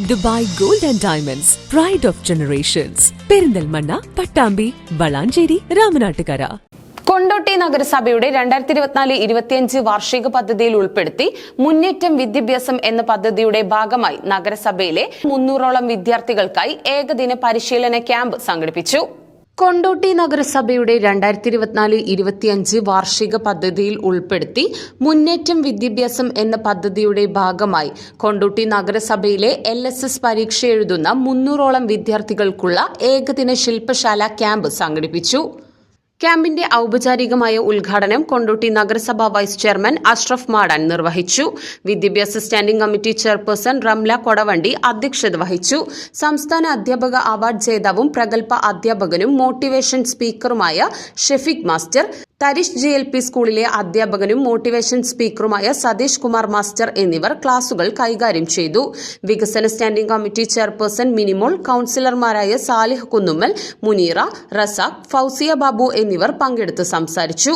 Dubai gold and diamonds, pride of generations, Perinthalmanna, Pattambi, Valanchery, Ramanattukara. Kondotty നഗരസഭയുടെ 2024-25 വാർഷിക പദ്ധതിയിൽ ഉൾപ്പെടുത്തി മുന്നേറ്റം വിദ്യാഭ്യാസം എന്ന പദ്ധതിയുടെ ഭാഗമായി നഗരസഭയിലെ 300ഓളം വിദ്യാർത്ഥികൾക്കായി ഏകദിന പരിശീലന ക്യാമ്പ് സംഘടിപ്പിച്ചു. കൊണ്ടോട്ടി നഗരസഭയുടെ 2024-25 വാർഷിക പദ്ധതിയിൽ ഉൾപ്പെടുത്തി മുന്നേറ്റം വിദ്യാഭ്യാസം എന്ന പദ്ധതിയുടെ ഭാഗമായി കൊണ്ടോട്ടി നഗരസഭയിലെ LSS പരീക്ഷ എഴുതുന്ന 300ഓളം വിദ്യാർത്ഥികൾക്കുള്ള ഏകദിന ശില്പശാല ക്യാമ്പ് സംഘടിപ്പിച്ചു. ക്യാമ്പിന്റെ ഔപചാരികമായ ഉദ്ഘാടനം കൊണ്ടോട്ടി നഗരസഭ വൈസ് ചെയർമാൻ അഷ്റഫ് മാടാൻ നിർവഹിച്ചു. വിദ്യാഭ്യാസ standing committee chairperson Ramla Kodavandi അധ്യക്ഷത വഹിച്ചു. സംസ്ഥാന അധ്യാപക അവാർഡ് ജേതാവും പ്രഗത്ഭ അധ്യാപകനും മോട്ടിവേഷൻ സ്പീക്കറുമായ ഷെഫീഖ് മാസ്റ്റർ, തരിഷ് GLP സ്കൂളിലെ അധ്യാപകനും മോട്ടിവേഷൻ സ്പീക്കറുമായ സതീഷ് കുമാർ മാസ്റ്റർ എന്നിവർ ക്ലാസുകൾ കൈകാര്യം ചെയ്തു. വികസന സ്റ്റാൻഡിംഗ് കമ്മിറ്റി ചെയർപേഴ്സൺ മിനിമോൾ, കൌൺസിലർമാരായ സാലിഹ് കുന്നുമ്മൽ, മുനീറ, റസാഖ്, ഫൗസിയ ബാബു എന്നിവർ പങ്കെടുത്ത് സംസാരിച്ചു.